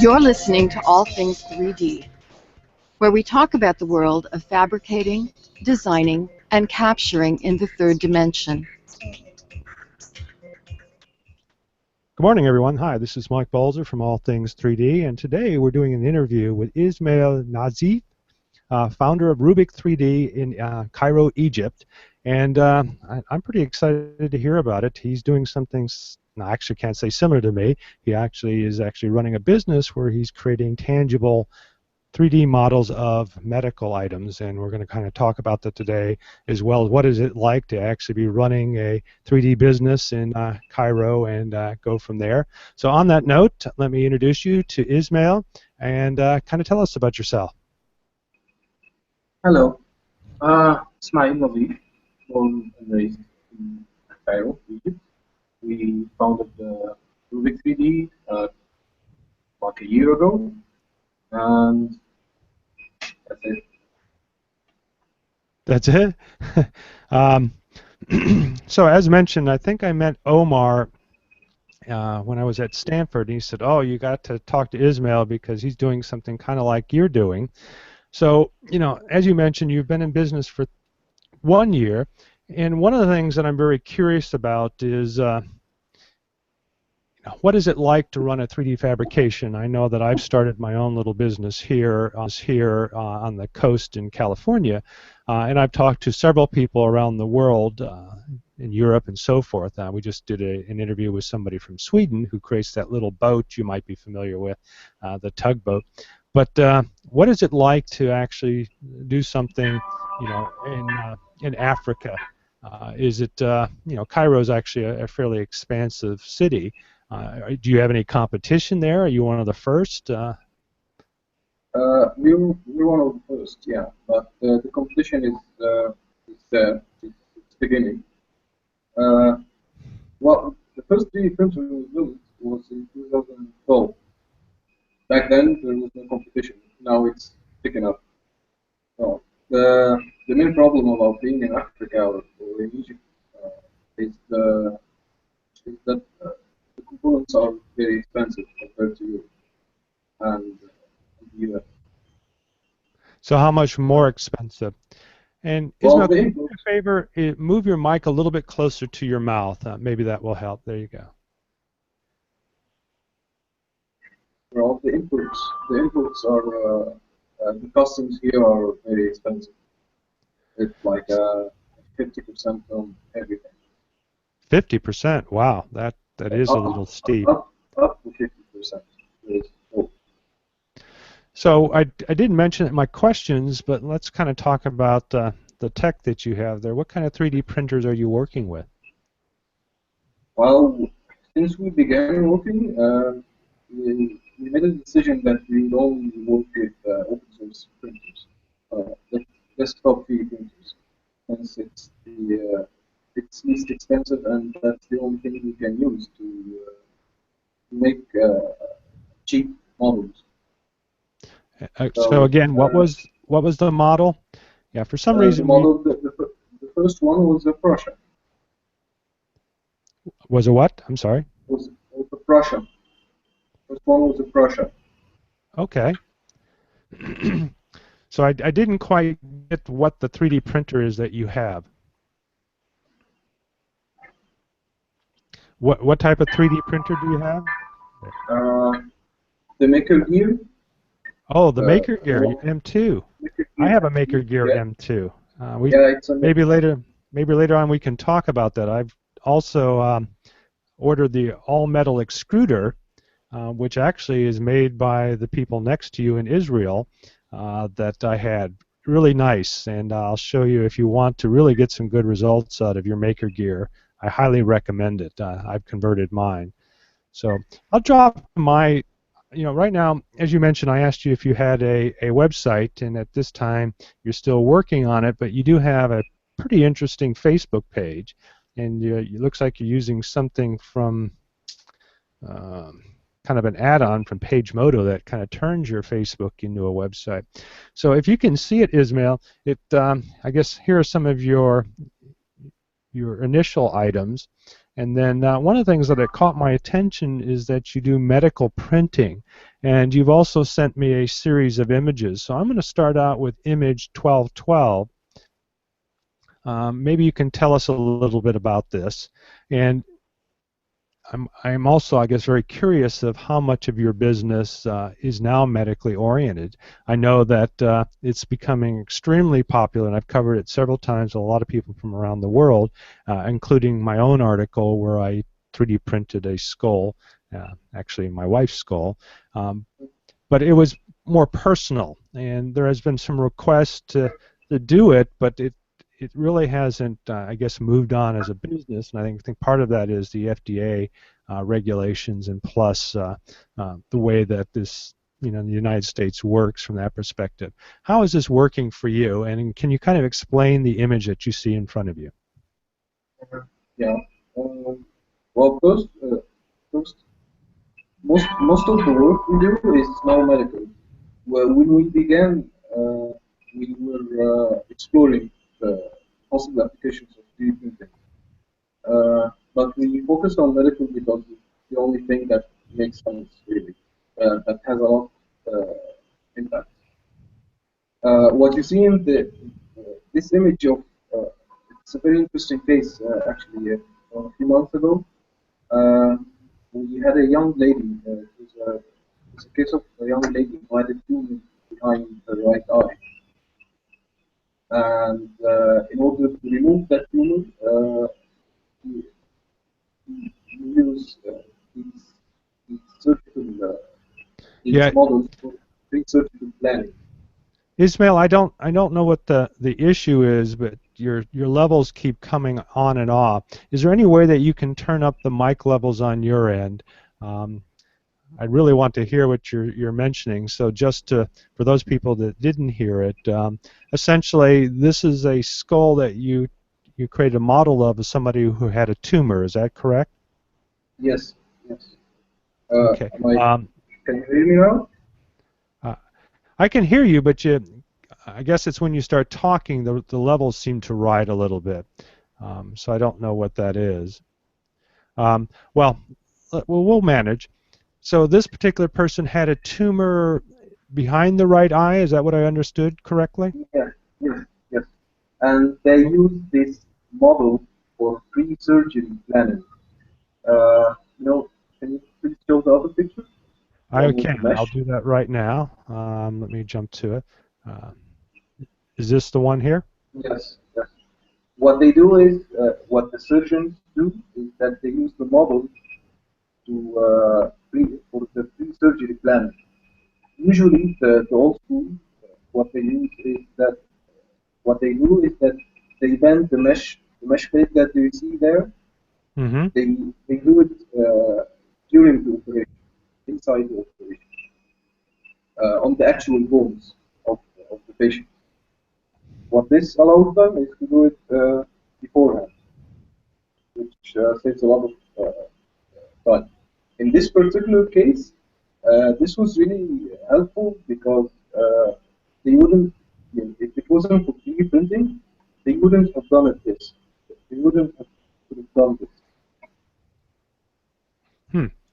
You're listening to All Things 3D, where we talk about the world of fabricating, designing, and capturing in the third dimension. Good morning, everyone. Hi, this is Mike Balzer from All Things 3D, and today we're doing an interview with Ismail Nazif, founder of RUBIK 3D in Cairo, Egypt. And I'm pretty excited to hear about it. He's doing something, I actually can't say similar to me. He actually is running a business where he's creating tangible 3D models of medical items, and we're going to kind of talk about that today, as well as what is it like to actually be running a 3D business in Cairo and go from there. So on that note, let me introduce you to Ismail and kind of tell us about yourself. Hello, Ismail Nazif, born and raised in Cairo, Egypt. We founded RUBIK 3D about a year ago, and that's it. That's it? So as mentioned, I think I met Omar when I was at Stanford, and he said, oh, you got to talk to Ismail because he's doing something kind of like you're doing. So, you know, as you mentioned, you've been in business for 1 year, and one of the things that I'm very curious about is what is it like to run a 3D fabrication? I know that I've started my own little business here on the coast in California, and I've talked to several people around the world in Europe and so forth. We just did an interview with somebody from Sweden who creates that little boat you might be familiar with, the tugboat. But what is it like to actually do something, you know, in Africa? Is it, you know, Cairo is actually a fairly expansive city. Do you have any competition there? Are you one of the first? We're one of the first, yeah. But the competition is beginning. Well, the first 3D printer we built was in 2012. Back then, there was no competition. Now it's picking up. So the main problem about being in Africa or in Egypt is that the components are very expensive compared to Europe and the US. So how much more expensive? And Ismail, can you do me a favor? Move your mic a little bit closer to your mouth. Maybe that will help. There you go. Well, the inputs are the customs here are very expensive. It's like 50% on everything. 50%? Wow, that is a little steep. Up to 50%. So I didn't mention it in my questions, but let's kind of talk about the tech that you have there. What kind of 3D printers are you working with? Well, since we began working, we made a decision that we would only work with open source printers, desktop 3D printers, since it's least expensive and that's the only thing we can use to make cheap models. So again, what was the model? Yeah, for some reason. The first one was a Prussian. Was a what? I'm sorry. Was a Prussian. First one was a Prussian. Okay. So I didn't quite get what the 3D printer is that you have. What type of 3D printer do you have? The Maker Gear. Oh, the Maker Gear M2. I have a Maker Gear M2. Maybe later on we can talk about that. I've also ordered the all-metal extruder, which actually is made by the people next to you in Israel. That I had. Really nice, and I'll show you if you want to really get some good results out of your Maker Gear. I highly recommend it. I've converted mine. So I'll drop my, right now, as you mentioned, I asked you if you had a website, and at this time you're still working on it, but you do have a pretty interesting Facebook page, and it looks like you're using something from kind of an add-on from PageModo that kind of turns your Facebook into a website. So if you can see it, Ismail, I guess here are some of your initial items, And then one of the things that it caught my attention is that you do medical printing. And you've also sent me a series of images. So I'm going to start out with image 1212. Maybe you can tell us a little bit about this. And I'm also, I guess, very curious of how much of your business is now medically oriented. I know that it's becoming extremely popular, and I've covered it several times with a lot of people from around the world, including my own article where I 3D printed a skull, actually my wife's skull. But it was more personal, and there has been some requests to do it, but it really hasn't, I guess, moved on as a business, and I think part of that is the FDA regulations, and plus the way that this, the United States works from that perspective. How is this working for you, and can you kind of explain the image that you see in front of you? Yeah. Well, first, most of the work we do is now medical. Well, when we began, we were exploring the possible applications of 3D printing. But we focused on medical because it's the only thing that makes sense, really, that has a lot of impact. What you see in this image of, it's a very interesting case, actually. A few months ago, we had a young lady. It's a case of a young lady who had a tumor behind her right eye. And in order to remove that tumor, we use these surgical models for pre-surgical planning. Ismail, I don't know what the issue is, but your levels keep coming on and off. Is there any way that you can turn up the mic levels on your end? I really want to hear what you're mentioning. So just for those people that didn't hear it, essentially this is a skull that you created a model of somebody who had a tumor. Is that correct? Yes. Yes. Okay. Can you hear me now? I can hear you, but I guess it's when you start talking, the levels seem to ride a little bit. So I don't know what that is. Well, we'll manage. So this particular person had a tumor behind the right eye. Is that what I understood correctly? Yes. And they use this model for pre-surgery planning. Can you please show the other picture? I can. I'll do that right now. Let me jump to it. Is this the one here? Yes. What they do is, what the surgeons do is that they use the model for the pre-surgery planning. Usually, the old school, what they do is that they bend the mesh plate that you see there. Mm-hmm. They do it during the operation, inside the operation, on the actual bones of the patient. What this allows them is to do it beforehand, which saves a lot of time. In this particular case, this was really helpful because they wouldn't, if it wasn't for 3D printing, they wouldn't have done it this. They wouldn't have done this.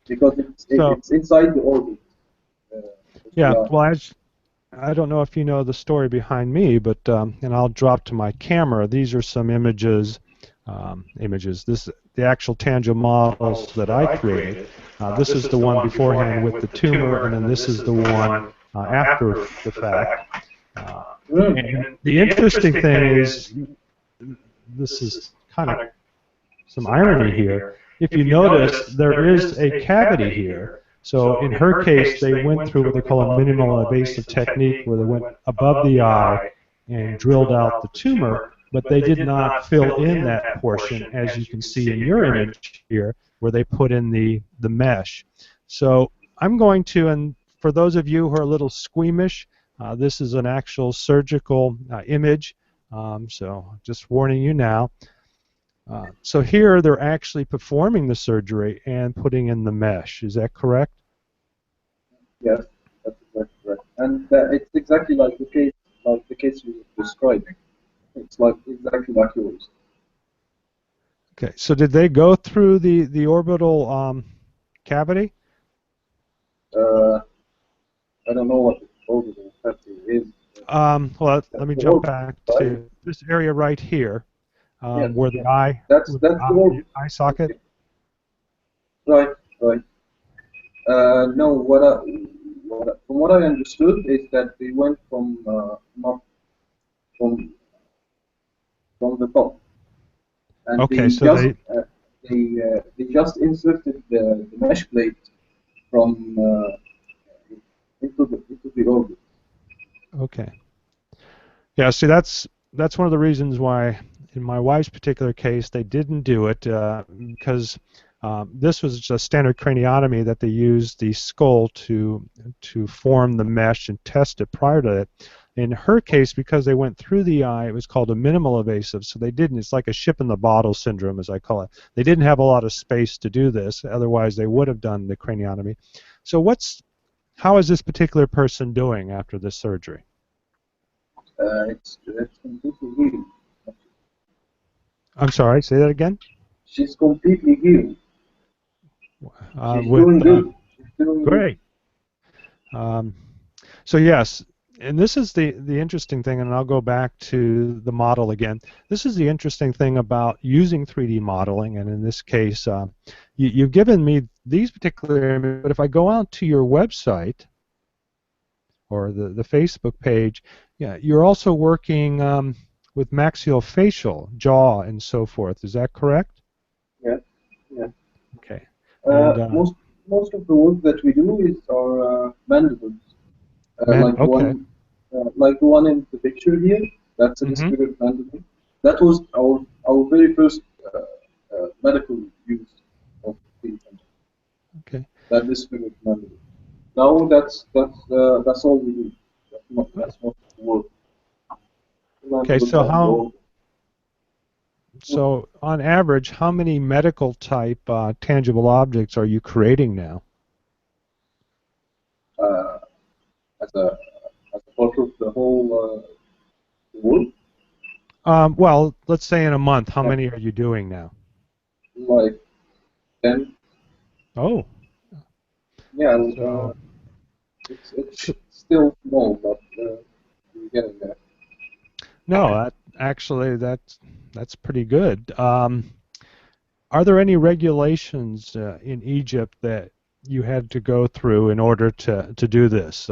Because it's inside the orbit. Yeah, well, I don't know if you know the story behind me, but and I'll drop to my camera. These are some images. The actual tangible models that I created. This is the one beforehand with the tumor, and then this is the one after the fact. And the interesting thing is, this is kind of some irony here. If you notice, there is a cavity here. So in her case, they went through what they call a minimal invasive technique, where they went above the eye and drilled out the tumor, but they did not fill in that portion, as you can see in your image here, where they put in the mesh. So I'm going to, and for those of you who are a little squeamish, this is an actual surgical image, so just warning you now. So here they're actually performing the surgery and putting in the mesh. Is that correct? Yes, that's exactly correct. And it's exactly like the case you were describing. It's exactly like yours. Okay, so did they go through the orbital cavity? I don't know what the orbital cavity is. Well, let me The jump orbit, back right? to this area right here, Yeah, where yeah. the eye, That's with the orbit. eye socket. Okay. Right, right. No, from what I understood is that they went from not from from the top, and Okay, so they. they just inserted the mesh plate from into the orbit. Okay. Yeah, see, that's one of the reasons why, in my wife's particular case, they didn't do it because this was just standard craniotomy that they used the skull to form the mesh and test it prior to it. In her case, because they went through the eye, it was called a minimal invasive, so they didn't. It's like a ship in the bottle syndrome, as I call it. They didn't have a lot of space to do this, otherwise they would have done the craniotomy. So how is this particular person doing after this surgery? It's completely healed. I'm sorry, say that again? She's completely healed. She's With doing good. She's doing good. great. Um, so yes, and this is the interesting thing, and I'll go back to the model again. This is the interesting thing about using 3D modeling, and in this case, you've given me these particular images, but if I go out to your website or the Facebook page, yeah, you're also working with maxillofacial, jaw, and so forth. Is that correct? Yeah, yeah. Okay. And Most of the work that we do is our mandibles, like okay. like the one in the picture here. That's a Mm-hmm. disfigured mandible. That was our very first medical use of the Okay. that disfigured mandible. Now that's all we do. That's most of the work. Okay. Mandibles So and the how? organs. So, on average, how many medical type tangible objects are you creating now? Uh, as a as a part of the whole work, Well, let's say in a month, how many are you doing now? like 10. Oh, Yeah, so it's still small, but we're getting there. no, actually that's pretty good. Are there any regulations in Egypt that you had to go through in order to do this?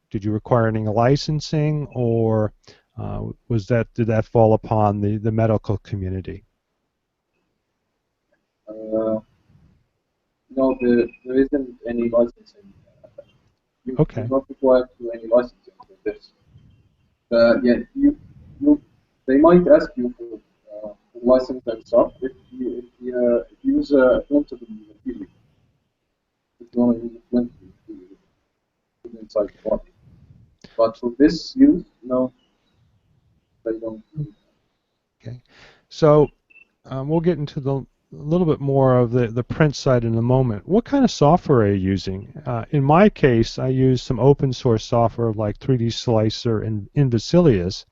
Did you require any licensing, or did that fall upon the medical community? Uh, no, there isn't any licensing. You're Okay. not required to any licensing for this. Yeah, they might ask you for license and stuff if you use a implantable material. If you want to use a implantable material inside the body. But for this use, no, they don't. Okay. So we'll get into a little bit more of the print side in a moment. What kind of software are you using? In my case, I use some open source software like 3D Slicer and Invasilius,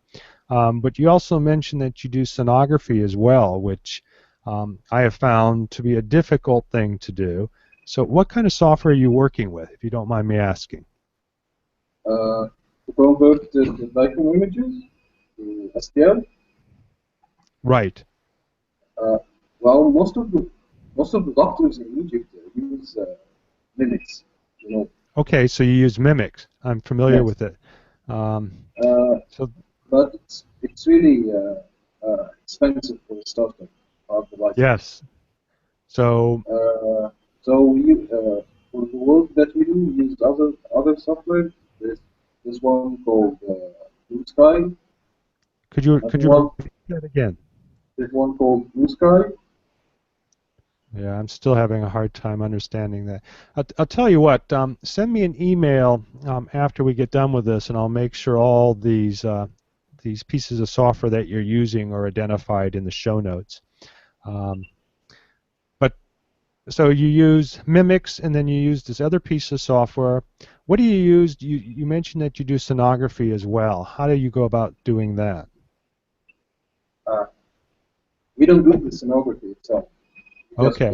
but you also mentioned that you do sonography as well, which I have found to be a difficult thing to do. So what kind of software are you working with, if you don't mind me asking? To convert the DICOM images to STL. Right. Uh, well, most of the doctors in Egypt use Linux. You know. Okay, so you use Mimics. I'm familiar Yes. with it. Um, so But it's really expensive for a startup of the license. yes. So So for the work that we do, we use other software. There's one called Blue Sky. could you Another one, repeat that again? there's one called Blue Sky. Yeah, I'm still having a hard time understanding that. I'll tell you what, send me an email after we get done with this, and I'll make sure all these pieces of software that you're using are identified in the show notes. But so you use Mimics, and then you use this other piece of software. What do you use? You mentioned that you do sonography as well. How do you go about doing that? Uh, We don't do the sonography itself. Just Okay.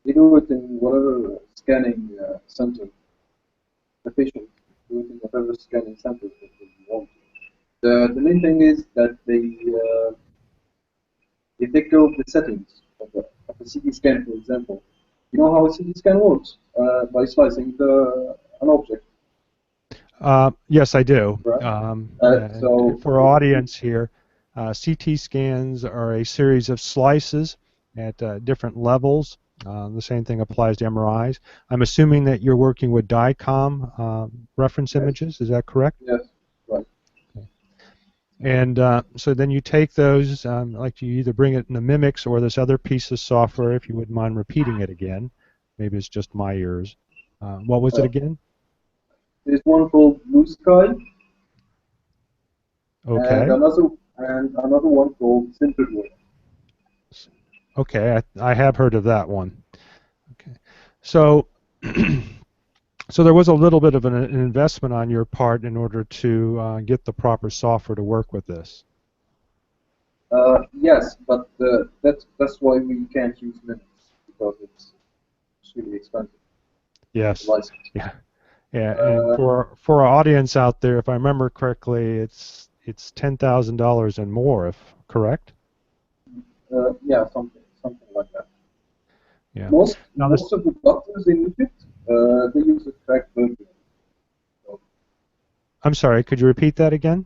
we do it in whatever scanning center the patient do it in whatever scanning center that they want. The main thing is that they take care of the settings of a CT scan, for example. You know how a CT scan works by slicing an object. Yes, I do. Right. And for our audience here, CT scans are a series of slices at different levels. The same thing applies to MRIs. I'm assuming that you're working with DICOM reference images. Is that correct? Yes, right. Okay. And so then you take those, like you either bring it in the Mimics or this other piece of software, if you wouldn't mind repeating it again. Maybe it's just my ears. What was it again? There's one called Blue Sky. Okay. And another one called Simpleware. Okay, I have heard of that one. Okay, so so there was a little bit of an investment on your part in order to get the proper software to work with this. Yes, but that's why we can't use Linux, because it's really expensive. Yes. Yeah. Yeah. And for our audience out there, if I remember correctly, it's $10,000 and more, if correct. Yeah, something like that. Yeah. Most of the doctors in Egypt, they use a cracked version. So I'm sorry, could you repeat that again?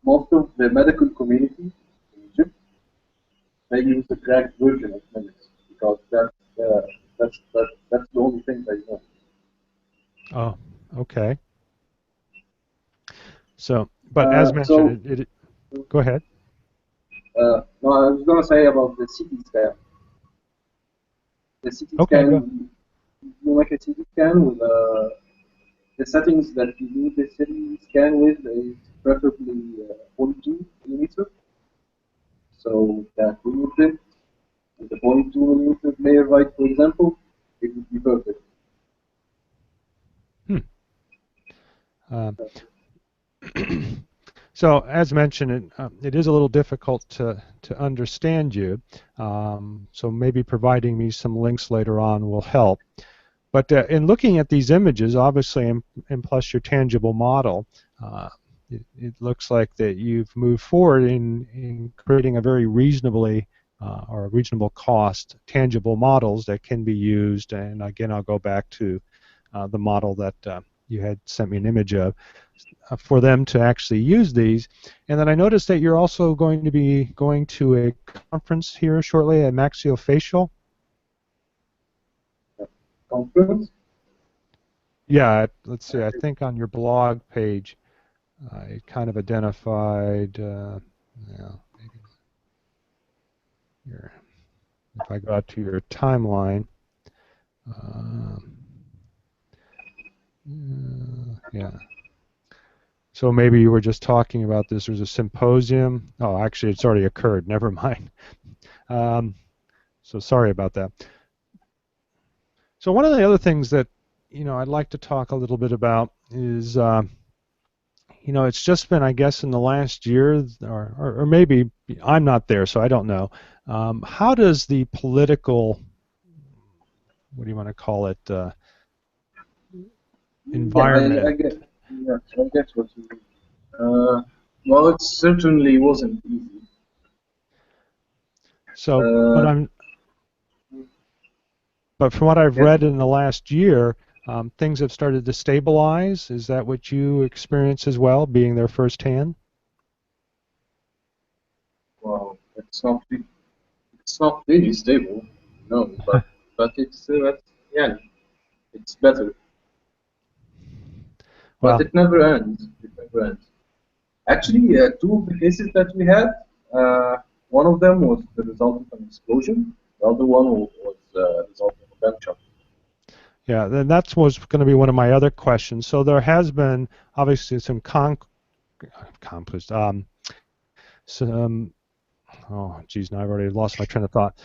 most of the medical community in Egypt, they use a cracked version of Linux, because that's the only thing they know. Oh, okay. So, but as mentioned, go ahead. No, I was going to say about the CT scan. The CT scan, you make a CT scan with the settings that you do the CT scan with is preferably 0.2 millimeter. So that we use it with the 0.2 millimeter layer right, for example, it would be perfect. So, as mentioned, it is a little difficult to understand you, so maybe providing me some links later on will help. But in looking at these images, obviously, and plus your tangible model, it looks like that you've moved forward in creating a very reasonably or a reasonable cost tangible models that can be used. And again, I'll go back to the model that you had sent me an image of, for them to actually use these. And then I noticed that you're also going to be going to a conference here shortly at Maxillofacial. Conference? Yeah, let's see, I think on your blog page it kind of identified, yeah, maybe here, if I go out to your timeline, yeah. So maybe you were just talking about this. There's a symposium. Oh, actually, it's already occurred. Never mind. So sorry about that. So one of the other things that I'd like to talk a little bit about is it's just been, I guess, in the last year, or maybe I'm not there, so I don't know. How does the political, what do you want to call it, environment? I get what you mean. Well, it certainly wasn't easy. So, but from what I've read in the last year, things have started to stabilize. Is that what you experience as well, being there firsthand? Well, it's not really stable, no, but it's yeah, it's better. Well, but it never ends. It never ends. Actually, two of the cases that we had, one of them was the result of an explosion. The other one was the result of a gunshot. Yeah, then that was going to be one of my other questions. So there has been obviously some oh geez, now I've already lost my train of thought.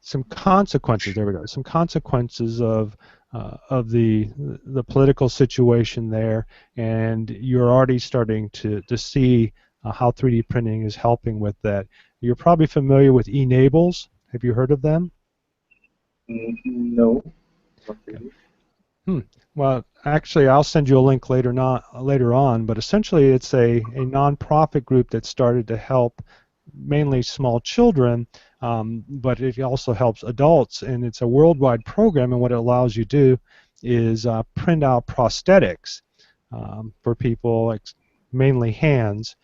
Some consequences. There we go. Some consequences of the political situation there, and you're already starting to see how 3D printing is helping with that. You're probably familiar with enables. Have you heard of them? No, not really. Well, actually, I'll send you a link later on, but essentially it's a nonprofit group that started to help mainly small children, but it also helps adults, and it's a worldwide program, and what it allows you to do is print out prosthetics for people, like mainly hands.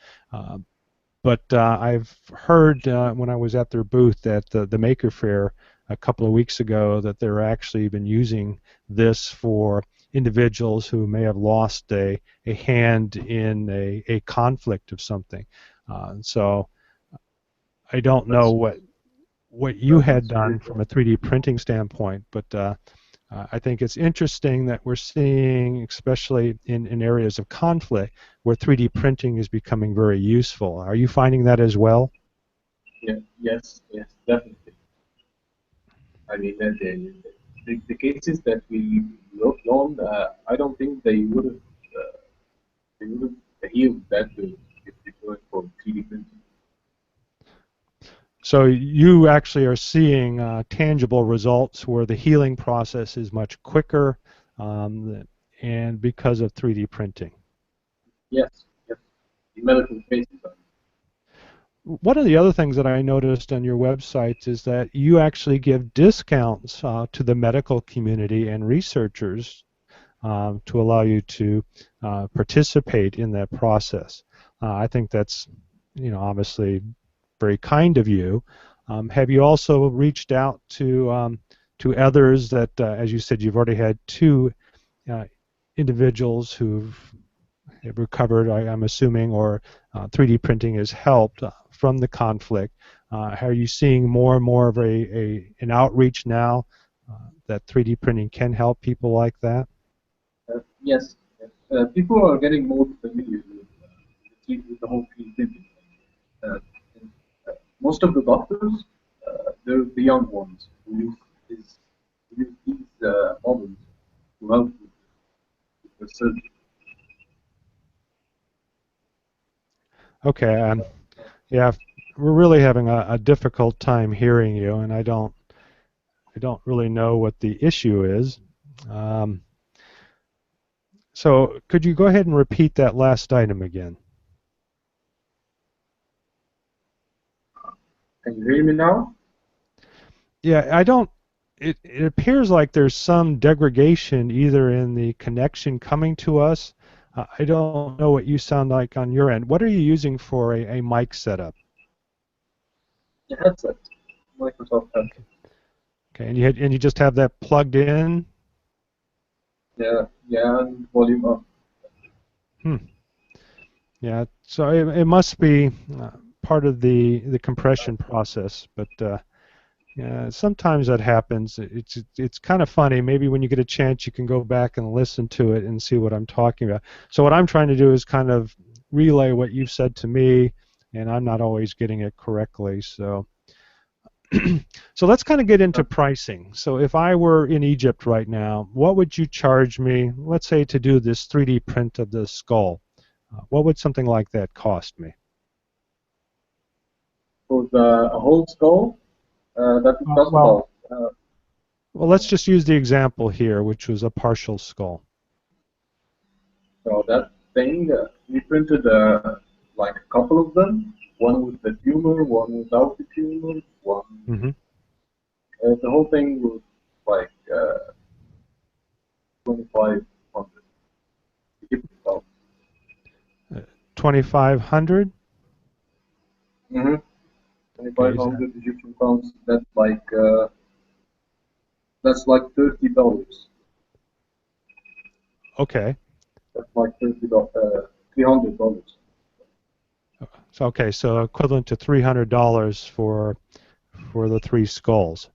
But I've heard when I was at their booth at the Maker Faire a couple of weeks ago that they're actually been using this for individuals who may have lost a hand in a conflict of something. So I don't know what you had done from a 3D printing standpoint, but I think it's interesting that we're seeing, especially in areas of conflict, where 3D printing is becoming very useful. Are you finding that as well? Yeah, yes, definitely. I mean, the cases that we worked on, I don't think they would have healed that good if they weren't for 3D printing. So you actually are seeing tangible results where the healing process is much quicker, and because of 3D printing. Yes, the medical cases. One of the other things that I noticed on your website is that you actually give discounts to the medical community and researchers to allow you to participate in that process. I think that's, obviously very kind of you. Have you also reached out to others that, as you said, you've already had 2 individuals who've recovered, I'm assuming, or 3D printing has helped from the conflict. Are you seeing more and more of an outreach now that 3D printing can help people like that? Yes. People are getting more familiar with the whole 3D printing. Uh, Most of the doctors, they're the young ones who use these models to help with the surgery. Okay. Yeah, we're really having a difficult time hearing you, and I don't really know what the issue is. So could you go ahead and repeat that last item again? Can you hear me now? Yeah, I don't. It appears like there's some degradation either in the connection coming to us. I don't know what you sound like on your end. What are you using for a mic setup? The headset, Microsoft headset. Okay, and you just have that plugged in? Yeah, and volume up. Yeah, so it must be part of the compression process, but yeah, sometimes that happens. It's kind of funny. Maybe when you get a chance, you can go back and listen to it and see what I'm talking about. So what I'm trying to do is kind of relay what you've said to me, and I'm not always getting it correctly. So so let's kind of get into pricing. So if I were in Egypt right now, what would you charge me, let's say, to do this 3D print of the skull? What would something like that cost me? For the whole skull, that would cost about. Well, let's just use the example here, which was a partial skull. So that thing, we printed like a couple of them, one with the tumor, one without the tumor, one. Mm-hmm. The whole thing was like 2,500. 2,500? Mm-hmm. 2,500 Egyptian pounds. That's like $30. Okay. That's like $300. So, okay, so equivalent to $300 for the 3 skulls.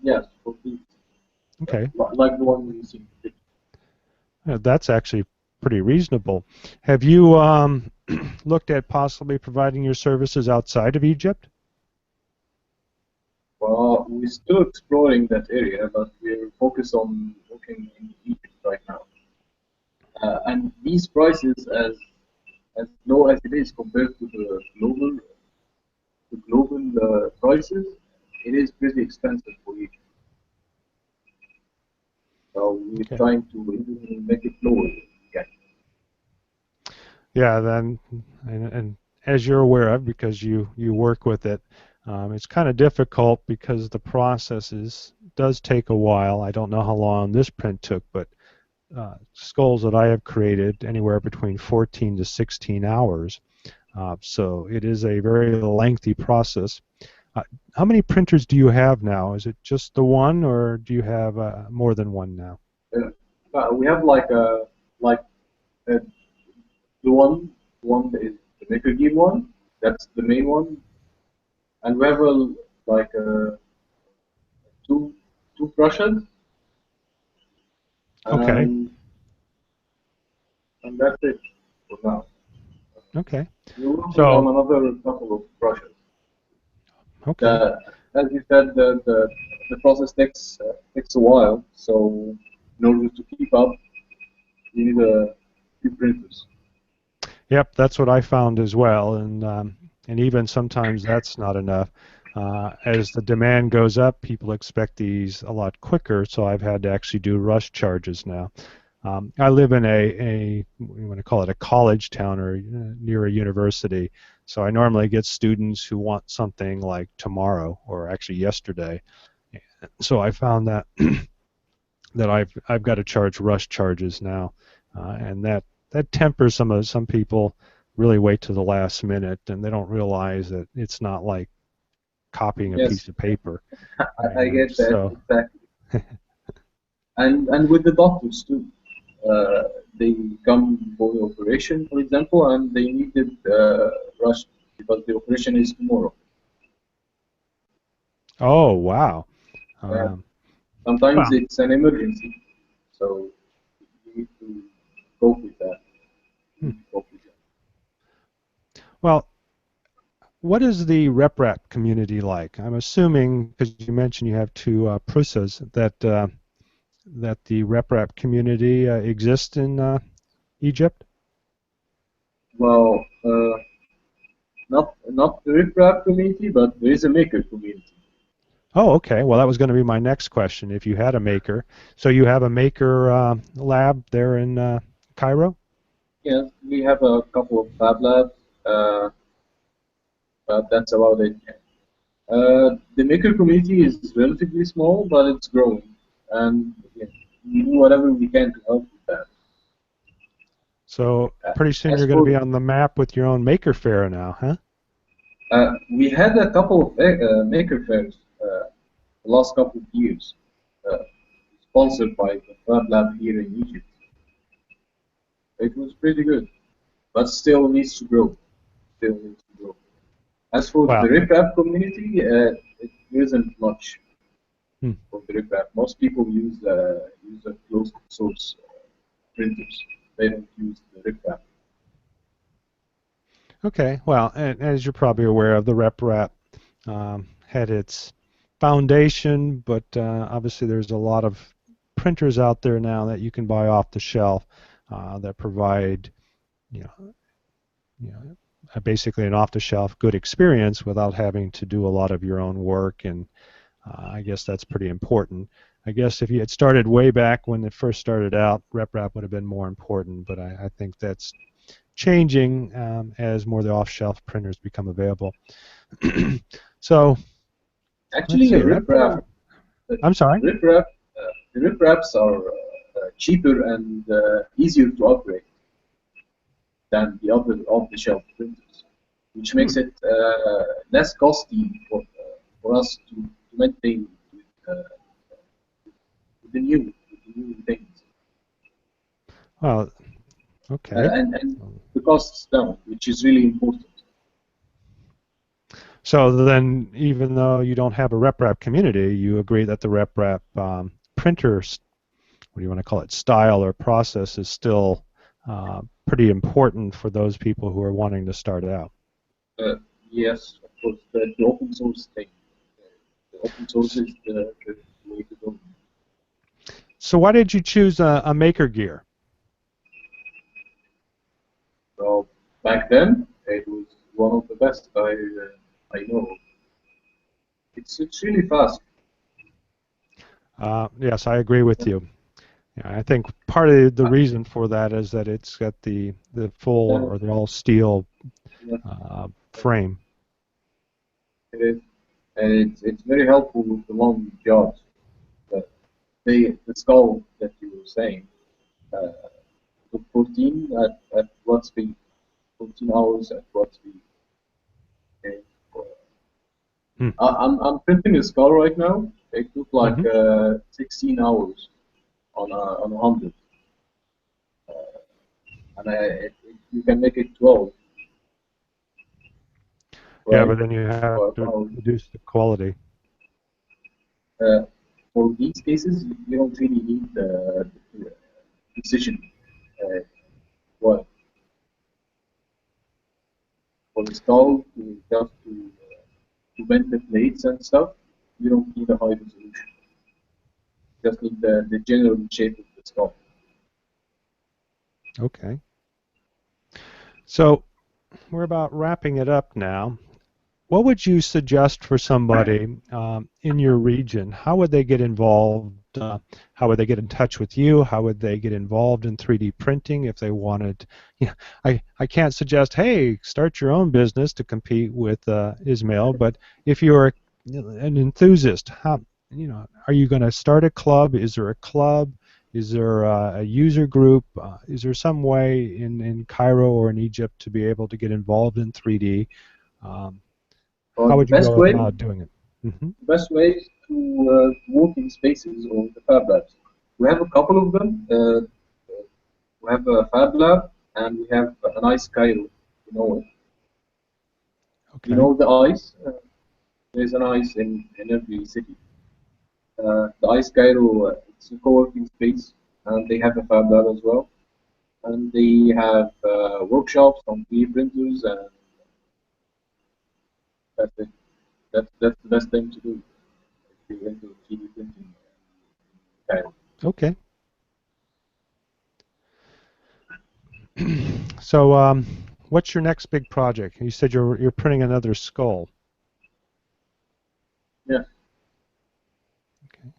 Yes, for these. Okay. Like the one we see. That's actually pretty reasonable. Have you looked at possibly providing your services outside of Egypt? Well, we're still exploring that area, but we're focused on working in Egypt right now. And these prices, as no low as it is compared to the global prices, it is pretty expensive for Egypt. So we're trying to make it lower. Yeah. Yeah, then, and as you're aware of, because you work with it, it's kind of difficult because the process does take a while. I don't know how long this print took, but skulls that I have created anywhere between 14 to 16 hours. So it is a very lengthy process. How many printers do you have now? Is it just the one, or do you have more than one now? We have the one is the maker gear one. That's the main one, and we have two brushes. Okay. And that's it for now. Okay. We're working on another couple of brushes. Okay. As you said, the process takes a while. So in order to keep up, you need a few printers. Yep, that's what I found as well, and even sometimes that's not enough. As the demand goes up, people expect these a lot quicker, so I've had to actually do rush charges now. I live in you want to call it a college town or near a university, so I normally get students who want something like tomorrow or actually yesterday. So I found that that I've got to charge rush charges now, and that tempers some people. Really wait to the last minute, and they don't realize that it's not like copying a piece of paper. I get that, so. Exactly. and with the doctors too. They come for the operation, for example, and they need it rushed because the operation is tomorrow. Oh, wow. Sometimes it's an emergency, so you need to cope with that. Well, what is the RepRap community like? I'm assuming, because you mentioned you have two Prusas, that the RepRap community exists in Egypt? Well, not the RepRap community, but there is a maker community. Oh, okay. Well, that was going to be my next question. If you had a maker, so you have a maker lab there in Cairo? Yes, we have a couple of fab labs, but that's about it. The maker community is relatively small, but it's growing, and we do whatever we can to help with that. So pretty soon you're going to be on the map with your own maker fair now, huh? We had a couple of maker fairs the last couple of years, sponsored by the Fab Lab here in Egypt. It was pretty good, but still needs to grow. As for the RepRap community, it isn't much for the RepRap. Most people use the closed source printers. They don't use the RepRap. Okay, well, and as you're probably aware of, the RepRap had its foundation, but obviously there's a lot of printers out there now that you can buy off the shelf that provide, basically an off-the-shelf good experience without having to do a lot of your own work, and I guess that's pretty important. I guess if you had started way back when it first started out, RepRap would have been more important, but I think that's changing as more of the off-shelf printers become available. So, actually, RepRap. I'm sorry. The RepRaps are cheaper and easier to operate than the other off-the-shelf printers, which makes it less costly for us to maintain the new things. Well, okay. And the costs down, which is really important. So then, even though you don't have a RepRap community, you agree that the RepRap printer, what do you want to call it, style or process is still pretty important for those people who are wanting to start out. Yes, of course, the open source thing. The open source is the way to go. So why did you choose a maker gear? Well, back then, it was one of the best I know. It's really fast. Yes, I agree with you. Yeah, I think part of the reason for that is that it's got the full or the all steel Yeah, frame. it is, and it's very helpful with the long jobs. The, the skull that you were saying, uh, took 14 at what speed? 14 hours at what speed? Okay. Hmm. I'm printing a skull right now. It took like Mm-hmm. 16 hours on 100, and you can make it 12, Yeah, right? but then you have 12 to hours. reduce the quality. Uh, for these cases, you don't really need the precision. Uh, what for the skull to just to bend the plates and stuff, you don't need a high resolution. You just need the general shape of the skull. Okay. So we're about wrapping it up now. What would you suggest for somebody in your region? How would they get involved? How would they get in touch with you? How would they get involved in 3D printing if they wanted? You know, I can't suggest, hey, start your own business to compete with Ismail, but if you're an enthusiast, how, are you going to start a club? Is there a club? Is there a user group? Is there some way in Cairo or in Egypt to be able to get involved in 3D? Um, Or how would you go about doing it? Mm-hmm. the best way is to work in spaces or the fab labs. We have a couple of them. We have a fab lab and we have an ice Cairo. You know it. You Okay. know the ice. There's an ice in every city. The ice Cairo. It's a co-working space, and they have a fab lab as well. And they have workshops on 3D printers, and that's it. That's the best thing to do if you're into 3D printing. Cairo. Okay. So, what's your next big project? You said you're printing another skull. Yeah. Okay.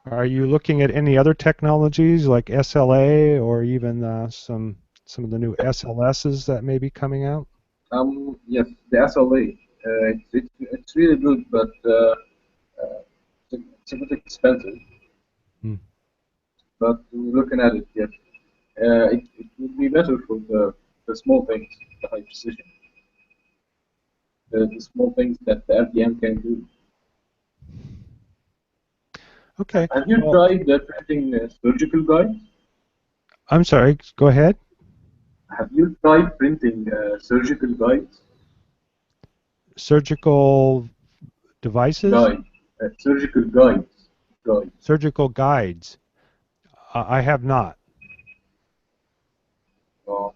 Are you looking at any other technologies like SLA or even some of the new SLSs that may be coming out? Yes, the SLA. It's really good, but it's a bit expensive. Hmm. But we're looking at it. Yes, it would be better for the small things, the high precision, the small things that the FDM can do. Okay. Have you Well, tried printing surgical guides? I'm sorry. Go ahead. Have you tried printing surgical guides? Surgical devices, Surgical guides. Guides. surgical guides. I have not. Uh,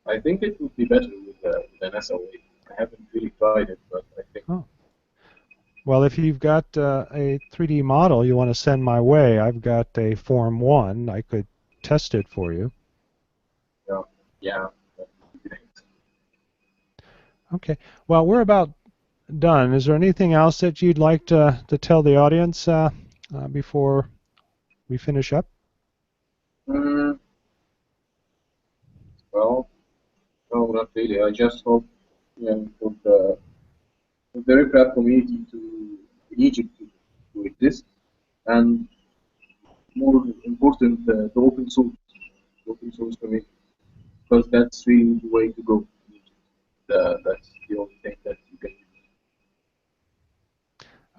I think it would be better with an SLA. I haven't really tried it, but I think. Oh. Well, if you've got a 3D model you want to send my way, I've got a Form 1. I could test it for you. Yeah, yeah, that would be great. Okay. Well, we're about done. Is there anything else that you'd like to tell the audience before we finish up? Mm, well, no, not really. I just hope, for the aircraft community to in Egypt to exist, and more important, the open source community, because that's really the way to go. That's the only thing that you can do.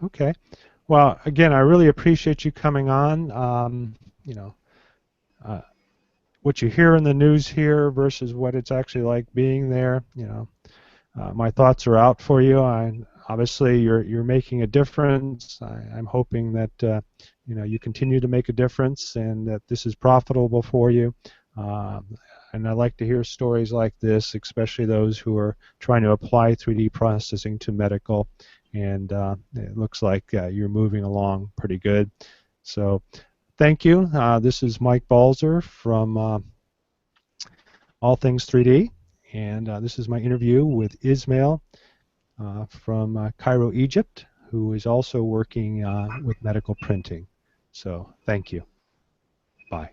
Okay. Well, again, I really appreciate you coming on. Uh, what you hear in the news here versus what it's actually like being there. My thoughts are out for you. Obviously, you're making a difference. I'm hoping that you continue to make a difference and that this is profitable for you. Um, and I like to hear stories like this, especially those who are trying to apply 3D processing to medical. And it looks like you're moving along pretty good. So thank you. This is Mike Balzer from All Things 3D. And this is my interview with Ismail from Cairo, Egypt, who is also working with medical printing. So thank you. Bye.